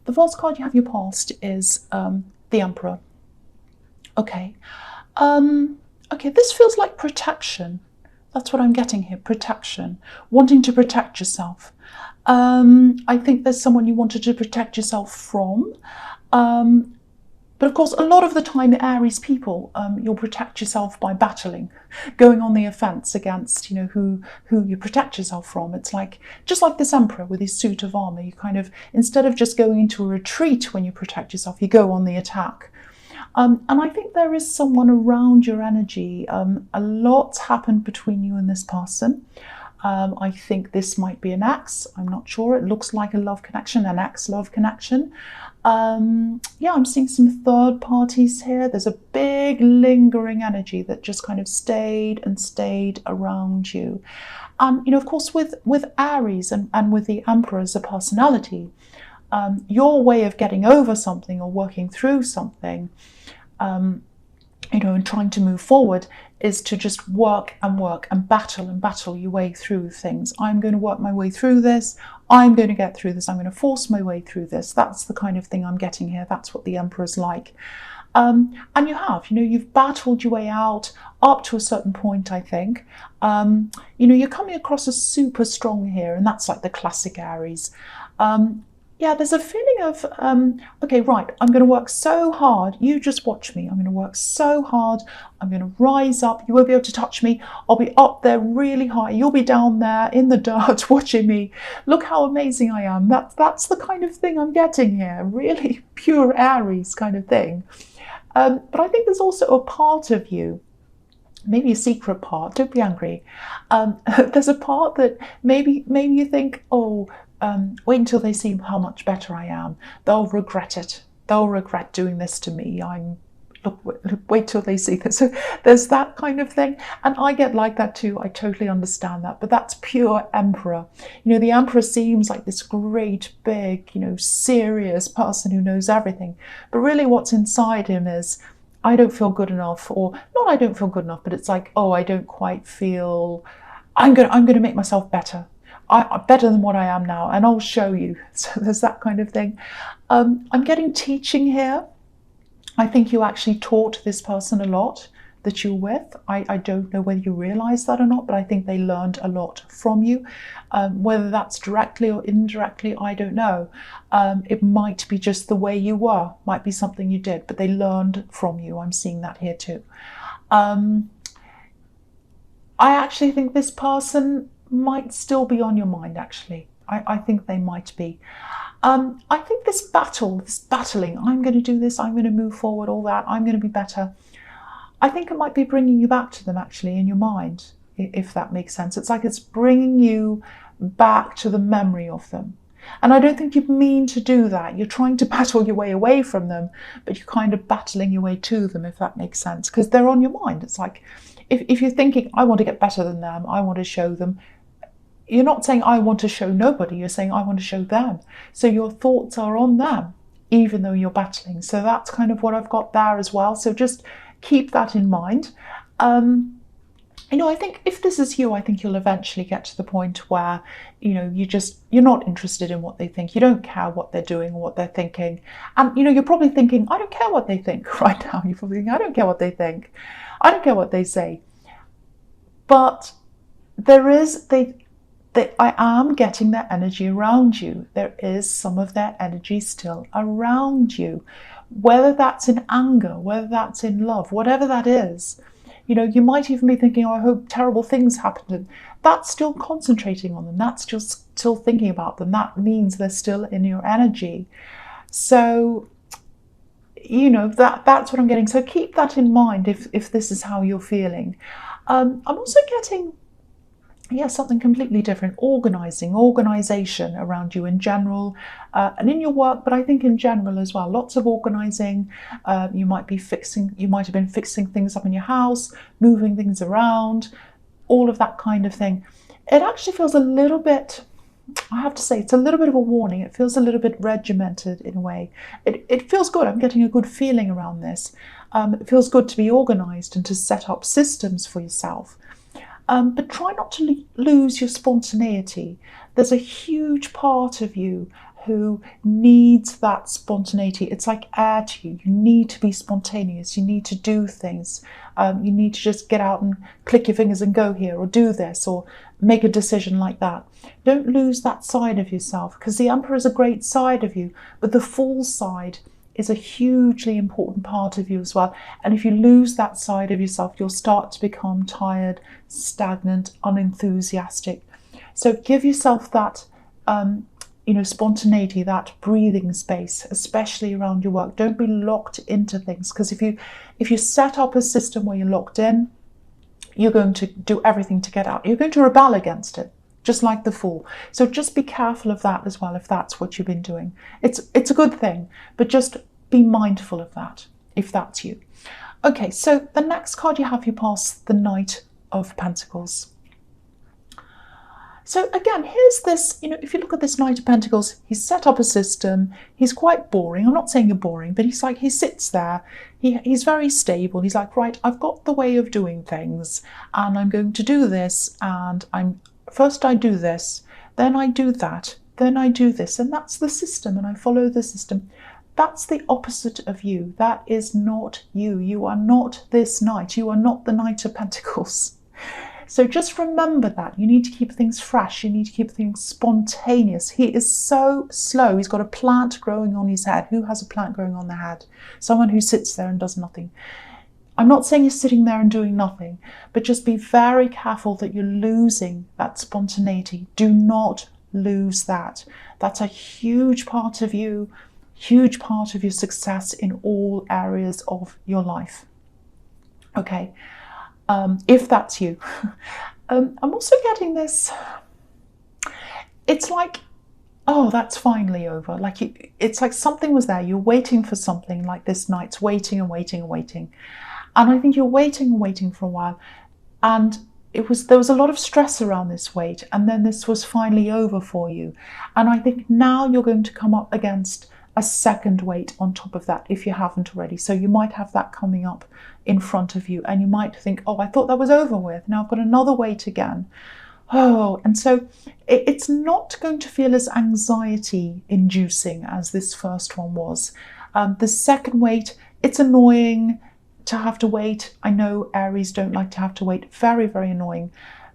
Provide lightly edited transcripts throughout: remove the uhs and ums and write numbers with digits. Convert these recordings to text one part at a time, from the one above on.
The first card you have your past is the Emperor. Okay. Okay, this feels like protection. That's what I'm getting here, protection. Wanting to protect yourself. I think there's someone you wanted to protect yourself from. But of course, a lot of the time, Aries people, you'll protect yourself by battling, going on the offense against, who you protect yourself from. It's like, just like this Emperor with his suit of armor, you kind of, instead of just going into a retreat when you protect yourself, you go on the attack. And I think there is someone around your energy. A lot's happened between you and this person. I think this might be an ex. I'm not sure. It looks like a love connection, an ex-love connection. Yeah, I'm seeing some third parties here. There's a big lingering energy that just kind of stayed and stayed around you. And, of course, with Aries and with the Emperor as a personality, your way of getting over something or working through something, and trying to move forward is to just work and battle your way through things. I'm going to work my way through this. I'm going to get through this. I'm going to force my way through this. That's the kind of thing I'm getting here. That's what the Emperor's like. And you have, you've battled your way out up to a certain point, I think. You're coming across as super strong here, and that's like the classic Aries. Yeah, there's a feeling of, okay, right, I'm going to work so hard. You just watch me. I'm going to work so hard. I'm going to rise up. You won't be able to touch me. I'll be up there really high. You'll be down there in the dirt watching me. Look how amazing I am. That's the kind of thing I'm getting here. Really pure Aries kind of thing. But I think there's also a part of you, maybe a secret part, don't be angry. There's a part that maybe you think, oh, wait until they see how much better I am. They'll regret it. They'll regret doing this to me. Wait till they see this. So there's that kind of thing. And I get like that too. I totally understand that. But that's pure Emperor. The Emperor seems like this great, big, serious person who knows everything. But really what's inside him is, I don't feel good enough, or not I don't feel good enough, but it's like, oh, I don't quite feel, I'm going to make myself better. Better than what I am now, and I'll show you. So there's that kind of thing. I'm getting teaching here. I think you actually taught this person a lot that you're with. I don't know whether you realize that or not, but I think they learned a lot from you. Whether that's directly or indirectly, I don't know. It might be just the way you were, might be something you did, but they learned from you. I'm seeing that here too. I actually think this person might still be on your mind, actually. I think they might be. I think this battling, I'm going to do this, I'm going to move forward, all that, I'm going to be better. I think it might be bringing you back to them, actually, in your mind, if that makes sense. It's like it's bringing you back to the memory of them. And I don't think you mean to do that. You're trying to battle your way away from them, but you're kind of battling your way to them, if that makes sense, because they're on your mind. It's like, if you're thinking, I want to get better than them, I want to show them, you're not saying, I want to show nobody, you're saying, I want to show them. So your thoughts are on them, even though you're battling. So that's kind of what I've got there as well. So just keep that in mind. I think if this is you, I think you'll eventually get to the point where, you're not interested in what they think. You don't care what they're doing or what they're thinking. And, you're probably thinking, I don't care what they think right now. You're probably thinking, I don't care what they think. I don't care what they say. But I am getting their energy around you. There is some of their energy still around you. Whether that's in anger, whether that's in love, whatever that is. You might even be thinking, oh, I hope terrible things happen to them. That's still concentrating on them. That's just still thinking about them. That means they're still in your energy. So, that's what I'm getting. So keep that in mind if this is how you're feeling. I'm also getting, something completely different. Organization around you in general, and in your work, but I think in general as well. Lots of organizing. You might have been fixing things up in your house, moving things around, all of that kind of thing. It actually feels a little bit, I have to say, it's a little bit of a warning. It feels a little bit regimented in a way. It feels good. I'm getting a good feeling around this. It feels good to be organized and to set up systems for yourself. But try not to lose your spontaneity. There's a huge part of you who needs that spontaneity. It's like air to you. You need to be spontaneous. You need to do things. You need to just get out and click your fingers and go here, or do this, or make a decision like that. Don't lose that side of yourself, because the Emperor is a great side of you, but the Fool side is a hugely important part of you as well. And if you lose that side of yourself, you'll start to become tired, stagnant, unenthusiastic. So give yourself that spontaneity, that breathing space, especially around your work. Don't be locked into things, because if you set up a system where you're locked in, you're going to do everything to get out. You're going to rebel against it, just like the Fool. So just be careful of that as well, if that's what you've been doing. It's a good thing, but just be mindful of that, if that's you. Okay, so the next card you have, you pass the Knight of Pentacles. So again, here's this, if you look at this Knight of Pentacles, he's set up a system. He's quite boring. I'm not saying you're boring, but he sits there. He's very stable. He's like, right, I've got the way of doing things, and I'm going to do this, and first I do this, then I do that, then I do this, and that's the system, and I follow the system. That's the opposite of you. That is not you. You are not this knight. You are not the Knight of Pentacles. So just remember that. You need to keep things fresh. You need to keep things spontaneous. He is so slow. He's got a plant growing on his head. Who has a plant growing on their head? Someone who sits there and does nothing. I'm not saying you're sitting there and doing nothing, but just be very careful that you're losing that spontaneity. Do not lose that. That's a huge part of you, huge part of your success in all areas of your life. Okay. If that's you. I'm also getting this, it's like, oh, that's finally over. Like it's like something was there. You're waiting for something, like this knight's waiting and waiting and waiting. And I think you're waiting and waiting for a while. And there was a lot of stress around this wait. And then this was finally over for you. And I think now you're going to come up against a second wait on top of that, if you haven't already. So you might have that coming up in front of you, and you might think, oh, I thought that was over with. Now I've got another wait again. Oh, and so it's not going to feel as anxiety inducing as this first one was. The second wait, it's annoying to have to wait. I know Aries don't like to have to wait. Very, very annoying.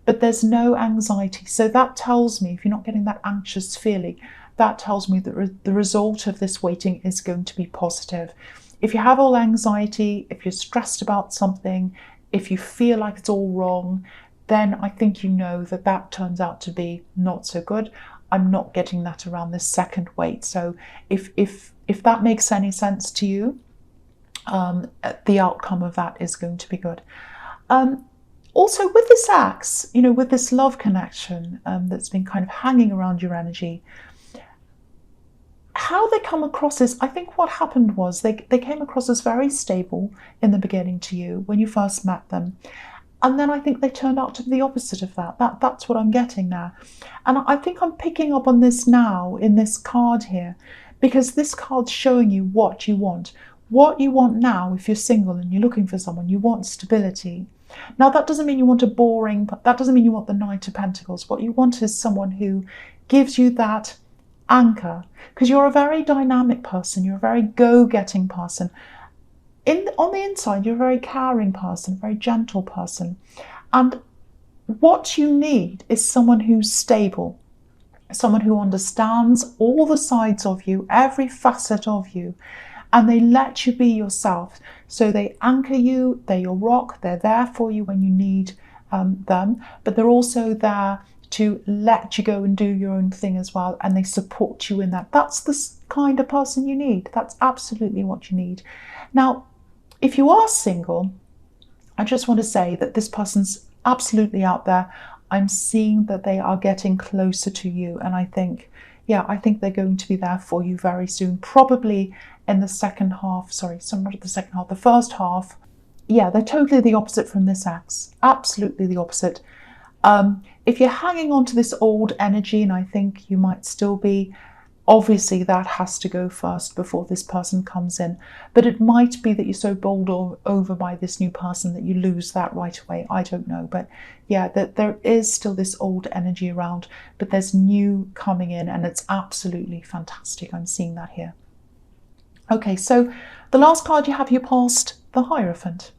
But there's no anxiety. So that tells me, if you're not getting that anxious feeling, that tells me that the result of this waiting is going to be positive. If you have all anxiety, if you're stressed about something, if you feel like it's all wrong, then I think you know that that turns out to be not so good. I'm not getting that around this second wait. So if that makes any sense to you, the outcome of that is going to be good. Also with this axe, with this love connection that's been kind of hanging around your energy, how they come across is, I think what happened was they came across as very stable in the beginning to you when you first met them. And then I think they turned out to be the opposite of that. That's what I'm getting now. And I think I'm picking up on this now in this card here, because this card's showing you what you want. What you want now, if you're single and you're looking for someone, you want stability. Now that doesn't mean you want that doesn't mean you want the Knight of Pentacles. What you want is someone who gives you that anchor, because you're a very dynamic person, you're a very go-getting person. On the inside, you're a very caring person, a very gentle person. And what you need is someone who's stable, someone who understands all the sides of you, every facet of you, and they let you be yourself. So they anchor you, they're your rock, they're there for you when you need them, but they're also there to let you go and do your own thing as well, and they support you in that. That's the kind of person you need. That's absolutely what you need. Now, if you are single, I just want to say that this person's absolutely out there. I'm seeing that they are getting closer to you, and I think they're going to be there for you very soon, probably in the second half. The first half. Yeah, they're totally the opposite from this axe. Absolutely the opposite. If you're hanging on to this old energy, and I think you might still be, Obviously, that has to go first before this person comes in. But it might be that you're so bowled over by this new person that you lose that right away. I don't know. But yeah, that there is still this old energy around, but there's new coming in, and it's absolutely fantastic. I'm seeing that here. Okay, so the last card you have, you passed the Hierophant.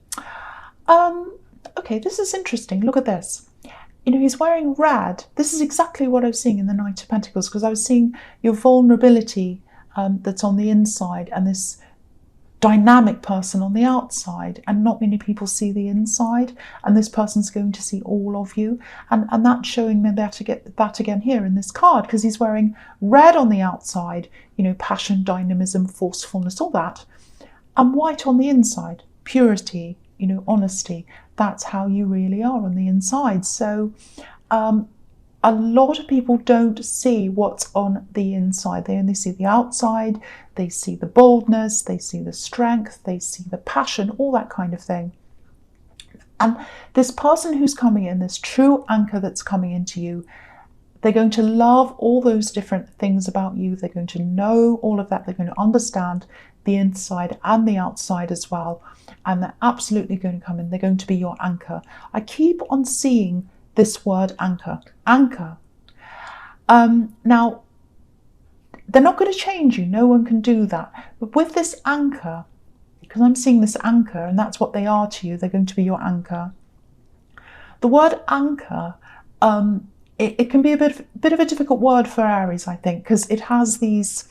Okay, this is interesting. Look at this. You know, he's wearing red. This is exactly what I was seeing in the Knight of Pentacles, because I was seeing your vulnerability that's on the inside and this dynamic person on the outside, and not many people see the inside, and this person's going to see all of you, and that's showing me that again here in this card, because he's wearing red on the outside, you know, passion, dynamism, forcefulness, all that, and white on the inside, purity, you know, honesty. That's how you really are on the inside. So a lot of people don't see what's on the inside. They only see the outside. They see the boldness, they see the strength, they see the passion, all that kind of thing. And this person who's coming in, this true anchor that's coming into you, they're going to love all those different things about you. They're going to know all of that. They're going to understand the inside and the outside as well. And they're absolutely going to come in. They're going to be your anchor. I keep on seeing this word anchor. Anchor. Now, they're not going to change you. No one can do that. But with this anchor, because I'm seeing this anchor, and that's what they are to you, they're going to be your anchor. The word anchor, it can be a bit of a difficult word for Aries, I think, because it has these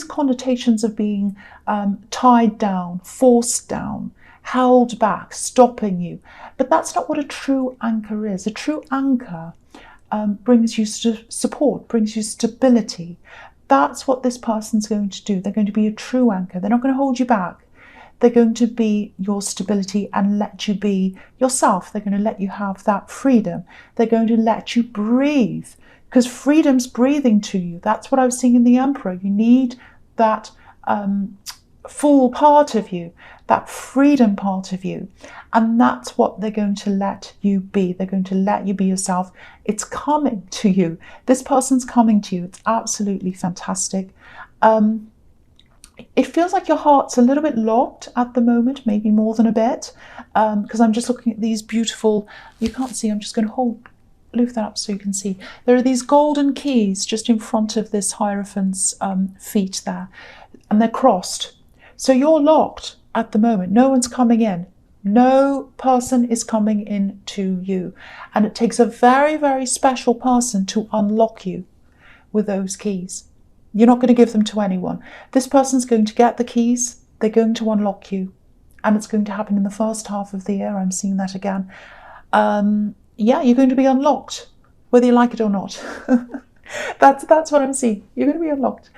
connotations of being tied down, forced down, held back, stopping you. But that's not what a true anchor is. A true anchor brings you support, brings you stability. That's what this person's going to do. They're going to be a true anchor. They're not going to hold you back. They're going to be your stability and let you be yourself. They're going to let you have that freedom. They're going to let you breathe, because freedom's breathing to you. That's what I was seeing in the Emperor. You need that full part of you, that freedom part of you. And that's what they're going to let you be. They're going to let you be yourself. It's coming to you. This person's coming to you. It's absolutely fantastic. It feels like your heart's a little bit locked at the moment, maybe more than a bit, because I'm just looking at these beautiful, you can't see, I'm just going to lift that up so you can see. There are these golden keys just in front of this Hierophant's feet there, and they're crossed. So you're locked at the moment. No one's coming in. No person is coming in to you. And it takes a very, very special person to unlock you with those keys. You're not going to give them to anyone. This person's going to get the keys. They're going to unlock you. And it's going to happen in the first half of the year. I'm seeing that again. Yeah, you're going to be unlocked, whether you like it or not. That's what I'm seeing. You're going to be unlocked.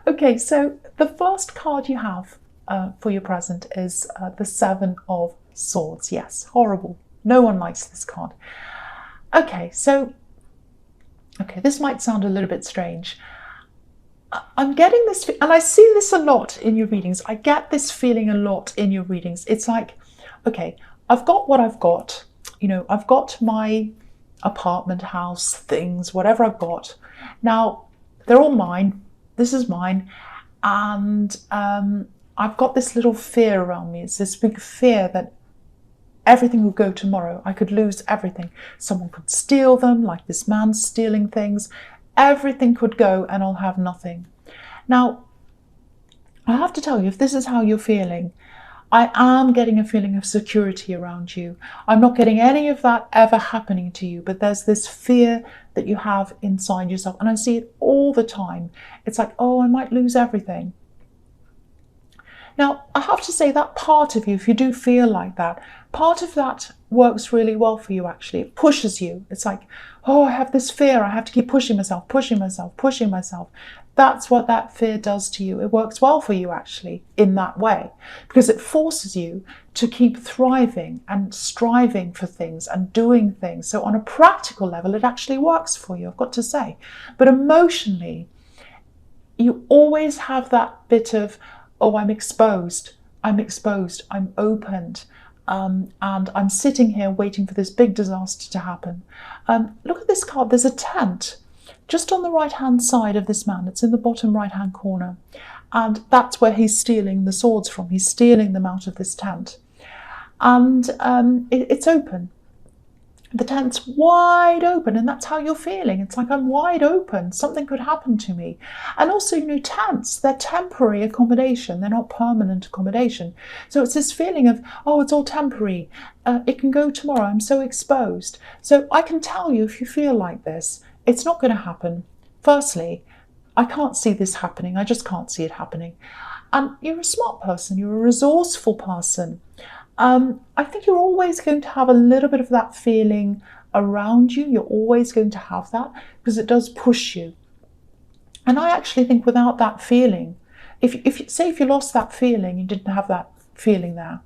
Okay, so the first card you have for your present is the Seven of Swords. Yes, horrible. No one likes this card. Okay, so, this might sound a little bit strange. I'm getting this, and I see this a lot in your readings. I get this feeling a lot in your readings. It's like, okay, I've got what I've got. You know, I've got my apartment, house, things, whatever I've got. Now, they're all mine. This is mine. And I've got this little fear around me. It's this big fear that everything will go tomorrow. I could lose everything. Someone could steal them, like this man's stealing things. Everything could go and I'll have nothing. Now, I have to tell you, if this is how you're feeling, I am getting a feeling of security around you. I'm not getting any of that ever happening to you, but there's this fear that you have inside yourself. And I see it all the time. It's like, oh, I might lose everything. Now, I have to say that part of you, if you do feel like that, part of that works really well for you, actually. It pushes you. It's like, oh, I have this fear. I have to keep pushing myself, pushing myself, pushing myself. That's what that fear does to you. It works well for you, actually, in that way, because it forces you to keep thriving and striving for things and doing things. So on a practical level, it actually works for you, I've got to say. But emotionally, you always have that bit of, oh, I'm exposed, I'm opened, and I'm sitting here waiting for this big disaster to happen. Look at this card, there's a tent. just on the right-hand side of this man. It's in the bottom right-hand corner. And that's where he's stealing the swords from. He's stealing them out of this tent. And it's open. The tent's wide open, and that's how you're feeling. It's like, I'm wide open. Something could happen to me. And also, you know, tents, they're temporary accommodation. They're not permanent accommodation. So it's this feeling of, oh, it's all temporary. It can go tomorrow. I'm so exposed. So I can tell you, if you feel like this, it's not going to happen. Firstly, I can't see this happening. I just can't see it happening. And you're a smart person. You're a resourceful person. I think you're always going to have a little bit of that feeling around you. You're always going to have that because it does push you. And I actually think without that feeling, if you lost that feeling, you didn't have that feeling there,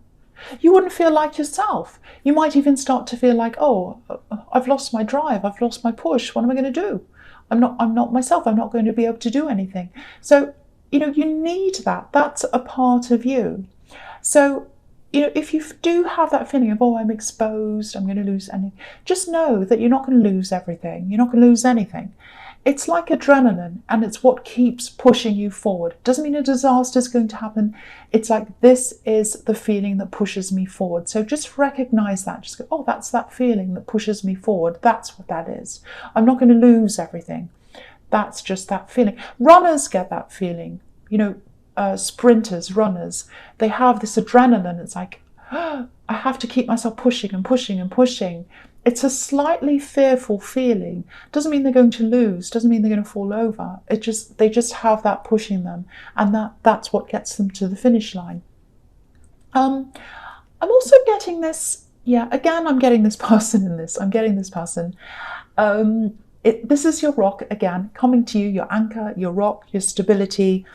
you wouldn't feel like yourself. You might even start to feel like, oh, I've lost my drive. I've lost my push. What am I going to do? I'm not myself. I'm not going to be able to do anything. So, you know, you need that. That's a part of you. So, you know, if you do have that feeling of, oh, I'm exposed, I'm going to lose anything, just know that you're not going to lose everything. You're not going to lose anything. It's like adrenaline, and it's what keeps pushing you forward. Doesn't mean a disaster is going to happen. It's like, this is the feeling that pushes me forward. So just recognize that. Just go, oh, that's that feeling that pushes me forward. That's what that is. I'm not going to lose everything. That's just that feeling. Runners get that feeling. You know, sprinters, runners, they have this adrenaline. It's like, oh, I have to keep myself pushing and pushing and pushing. It's a slightly fearful feeling. Doesn't mean they're going to lose, doesn't mean they're going to fall over. They just have that pushing them, and that's what gets them to the finish line. I'm also getting this, again, I'm getting this person in this. I'm getting this person. This is your rock again, coming to you, your anchor, your rock, your stability.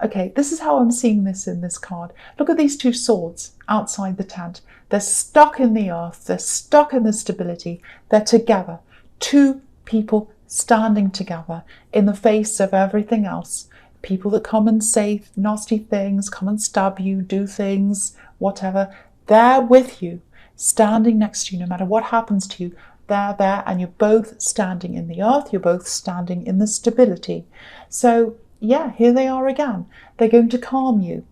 Okay, this is how I'm seeing this in this card. Look at these two swords outside the tent. They're stuck in the earth. They're stuck in the stability. They're together. Two people standing together in the face of everything else. People that come and say nasty things, come and stab you, do things, whatever. They're with you, standing next to you, no matter what happens to you. They're there, and you're both standing in the earth. You're both standing in the stability. So, yeah, here they are again. They're going to calm you.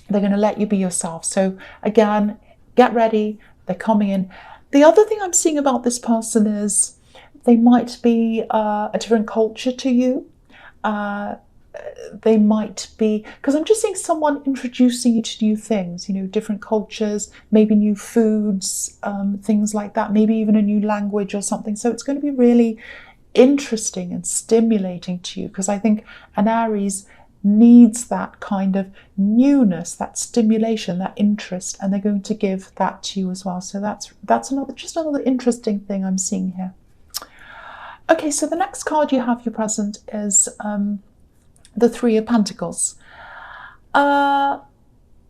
They're going to let you be yourself. So again, get ready. They're coming in. The other thing I'm seeing about this person is they might be a different culture to you. They might be, because I'm just seeing someone introducing you to new things, you know, different cultures, maybe new foods, things like that, maybe even a new language or something. So it's going to be really interesting and stimulating to you, because I think an Aries needs that kind of newness, that stimulation, that interest, and they're going to give that to you as well. So that's another interesting thing I'm seeing here. Okay, so the next card you have, your present, is the Three of Pentacles.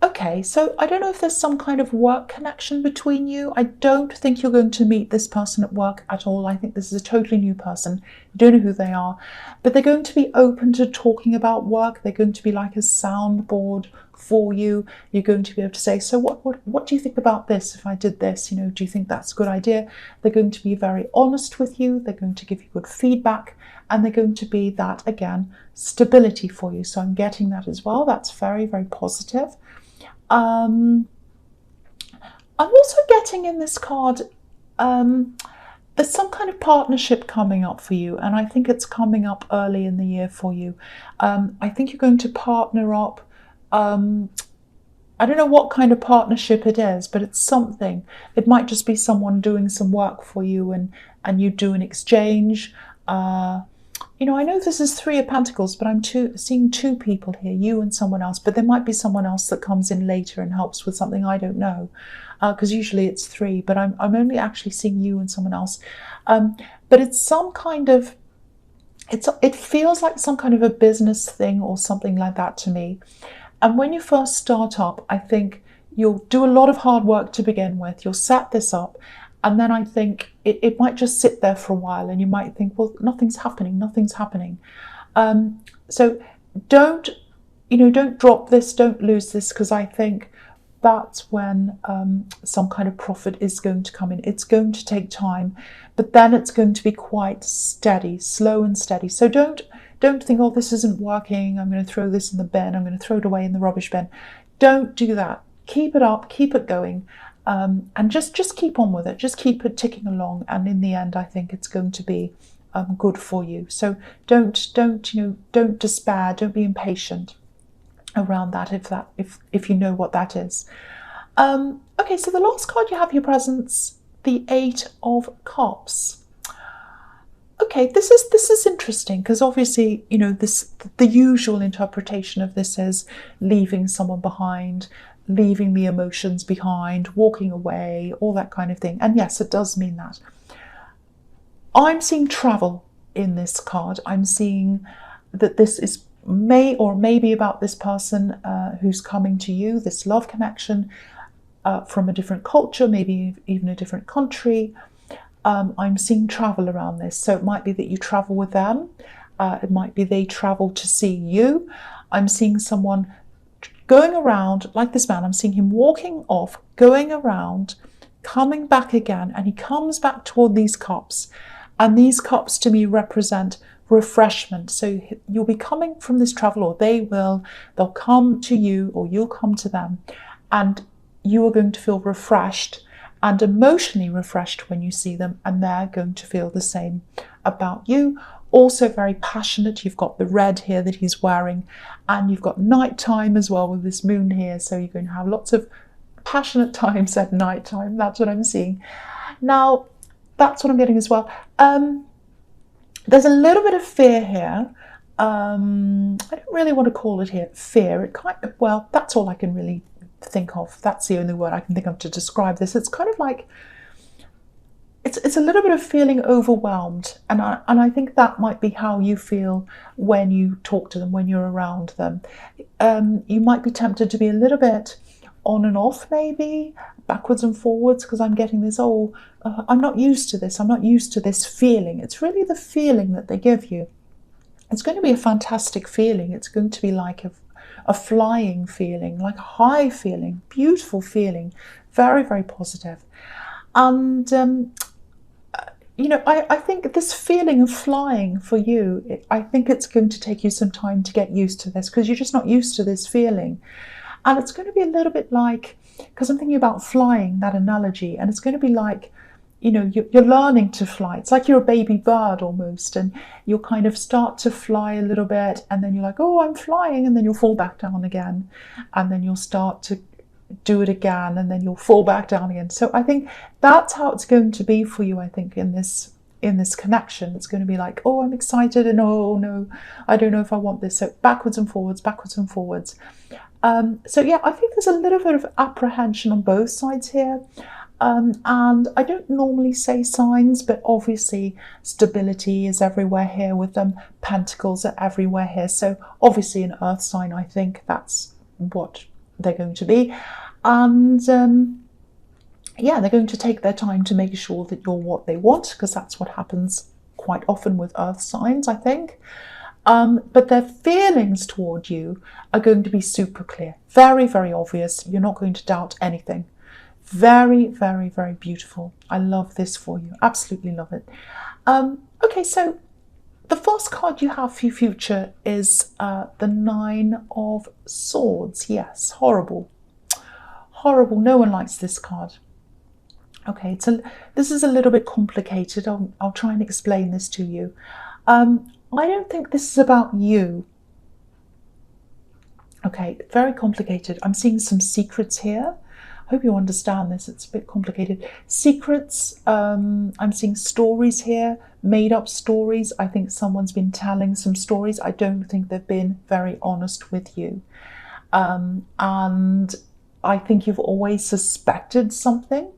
Okay, so I don't know if there's some kind of work connection between you. I don't think you're going to meet this person at work at all. I think this is a totally new person. You don't know who they are, but they're going to be open to talking about work. They're going to be like a soundboard for you. You're going to be able to say, so what do you think about this? If I did this, you know, do you think that's a good idea? They're going to be very honest with you. They're going to give you good feedback, and they're going to be that, again, stability for you. So I'm getting that as well. That's very, very positive. I'm also getting in this card, there's some kind of partnership coming up for you, and I think it's coming up early in the year for you. I think you're going to partner up. I don't know what kind of partnership it is, but it's something. It might just be someone doing some work for you, and you do an exchange. You know, I know this is Three of Pentacles, but I'm seeing two people here, you and someone else, but there might be someone else that comes in later and helps with something, I don't know, because usually it's three, but I'm only actually seeing you and someone else. But it's some kind of, it feels like some kind of a business thing or something like that to me. And when you first start up, I think you'll do a lot of hard work to begin with. You'll set this up. And then I think it might just sit there for a while, and you might think, well, nothing's happening. So don't drop this, don't lose this, because I think that's when some kind of profit is going to come in. It's going to take time, but then it's going to be quite steady, slow and steady. So don't think, oh, this isn't working, I'm going to throw this in the bin, I'm going to throw it away in the rubbish bin. Don't do that. Keep it up, keep it going, and just keep on with it. Just keep it ticking along, and in the end, I think it's going to be good for you. So don't despair, don't be impatient around that if you know what that is. Okay, so the last card you have your presents, the 8 of Cups. Okay, this is interesting, because obviously, the usual interpretation of this is leaving someone behind, leaving the emotions behind, walking away, all that kind of thing. And yes, it does mean that. I'm seeing travel in this card. I'm seeing that this is maybe about this person who's coming to you, this love connection from a different culture, maybe even a different country. I'm seeing travel around this. So it might be that you travel with them. It might be they travel to see you. I'm seeing someone going around like this man. I'm seeing him walking off, going around, coming back again, and he comes back toward these cups. And these cups to me represent refreshment. So you'll be coming from this travel, or they'll come to you, or you'll come to them, and you are going to feel refreshed and emotionally refreshed when you see them, and they're going to feel the same about you. Also very passionate. You've got the red here that he's wearing, and you've got nighttime as well with this moon here, so you're going to have lots of passionate times at nighttime. That's what I'm seeing. Now, that's what I'm getting as well. There's a little bit of fear here. I don't really want to call it here fear. Well, that's all I can really think of. That's the only word I can think of to describe this. It's kind of like, it's a little bit of feeling overwhelmed, and I think that might be how you feel when you talk to them, when you're around them. You might be tempted to be a little bit on and off, maybe backwards and forwards, because I'm getting this, I'm not used to this. I'm not used to this feeling. It's really the feeling that they give you. It's going to be a fantastic feeling. It's going to be like a flying feeling, like a high feeling, beautiful feeling, very, very positive. And, I think this feeling of flying for you, I think it's going to take you some time to get used to this, because you're just not used to this feeling. And it's going to be a little bit like, because I'm thinking about flying, that analogy, and it's going to be like, you're learning to fly. It's like you're a baby bird almost, and you'll kind of start to fly a little bit, and then you're like, oh, I'm flying, and then you'll fall back down again, and then you'll start to do it again, and then you'll fall back down again. So I think that's how it's going to be for you, I think, in this connection. It's going to be like, oh, I'm excited, and oh no, I don't know if I want this. So backwards and forwards, backwards and forwards. So yeah, I think there's a little bit of apprehension on both sides here. And I don't normally say signs, but obviously stability is everywhere here with them. Pentacles are everywhere here. So obviously an earth sign, I think that's what they're going to be. And yeah, they're going to take their time to make sure that you're what they want, because that's what happens quite often with earth signs, I think. But their feelings toward you are going to be super clear. Very, very obvious. You're not going to doubt anything. Very, very, very beautiful. I love this for you. Absolutely love it. Okay, so the first card you have for your future is the 9 of Swords. Yes, horrible. Horrible. No one likes this card. Okay, this is a little bit complicated. I'll try and explain this to you. I don't think this is about you. Okay, very complicated. I'm seeing some secrets here. I hope you understand this. It's a bit complicated. Secrets, I'm seeing stories here, made up stories. I think someone's been telling some stories. I don't think they've been very honest with you. And I think you've always suspected something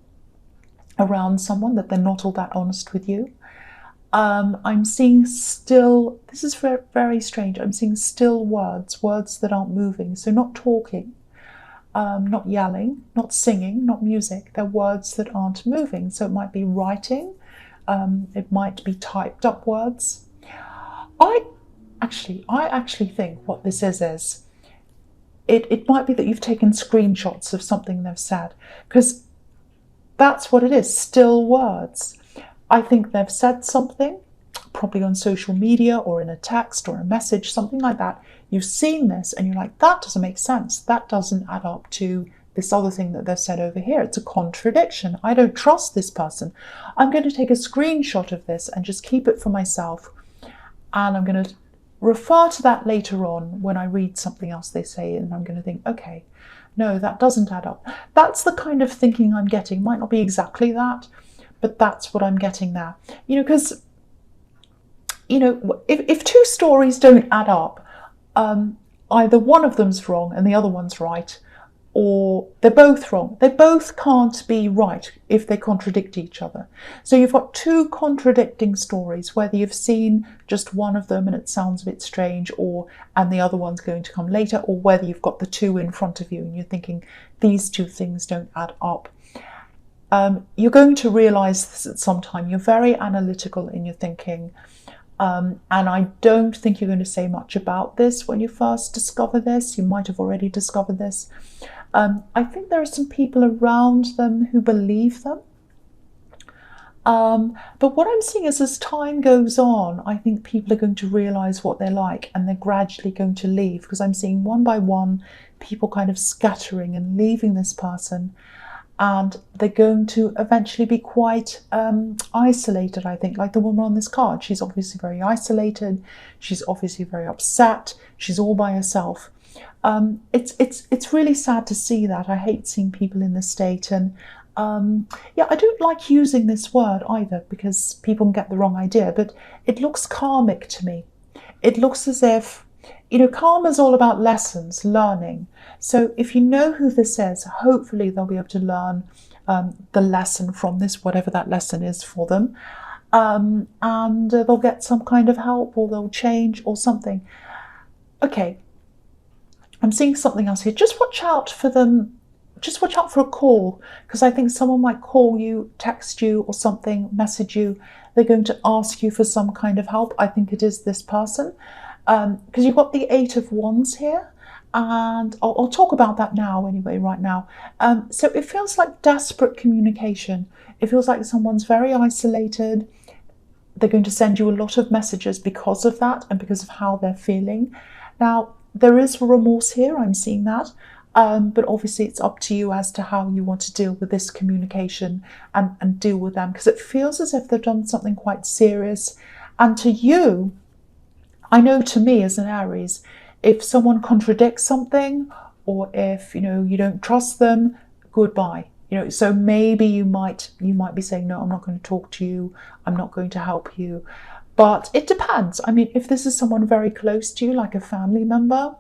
around someone, that they're not all that honest with you. I'm seeing still, this is very, very strange, I'm seeing still words that aren't moving. So not talking, not yelling, not singing, not music. They're words that aren't moving. So it might be writing, it might be typed up words. I actually think what this is it might be that you've taken screenshots of something they've said, because that's what it is, still words. I think they've said something, probably on social media or in a text or a message, something like that. You've seen this and you're like, that doesn't make sense. That doesn't add up to this other thing that they've said over here. It's a contradiction. I don't trust this person. I'm going to take a screenshot of this and just keep it for myself. And I'm going to refer to that later on when I read something else they say, and I'm going to think, okay, no, that doesn't add up. That's the kind of thinking I'm getting. Might not be exactly that, but that's what I'm getting there. Because, if two stories don't add up, either one of them's wrong and the other one's right, or they're both wrong. They both can't be right if they contradict each other. So you've got two contradicting stories, whether you've seen just one of them and it sounds a bit strange, and the other one's going to come later, or whether you've got the two in front of you and you're thinking these two things don't add up. You're going to realize this at some time. You're very analytical in your thinking. And I don't think you're going to say much about this when you first discover this. You might have already discovered this. I think there are some people around them who believe them. But what I'm seeing is, as time goes on, I think people are going to realize what they're like, and they're gradually going to leave, because I'm seeing one by one people kind of scattering and leaving this person. And they're going to eventually be quite isolated, I think, like the woman on this card. She's obviously very isolated. She's obviously very upset. She's all by herself. It's really sad to see that. I hate seeing people in this state. And I don't like using this word either, because people can get the wrong idea. But it looks karmic to me. It looks as if, karma is all about lessons, learning. So if you know who this is, hopefully they'll be able to learn the lesson from this, whatever that lesson is for them. And they'll get some kind of help, or they'll change or something. Okay, I'm seeing something else here. Just watch out for them. Just watch out for a call, because I think someone might call you, text you or something, message you. They're going to ask you for some kind of help. I think it is this person. Because you've got the 8 of Wands here, and I'll talk about that now anyway, right now. So it feels like desperate communication. It feels like someone's very isolated. They're going to send you a lot of messages because of that and because of how they're feeling. Now, there is remorse here, I'm seeing that. But obviously it's up to you as to how you want to deal with this communication and deal with them, because it feels as if they've done something quite serious. And to you, I know, to me as an Aries, if someone contradicts something, or if you don't trust them, goodbye. So maybe you might be saying, no, I'm not going to talk to you, I'm not going to help you. But it depends. I mean, if this is someone very close to you, like a family member,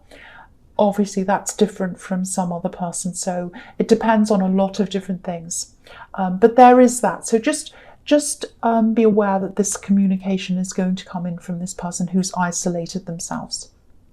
obviously that's different from some other person. So it depends on a lot of different things. But there is that. So just be aware that this communication is going to come in from this person who's isolated themselves.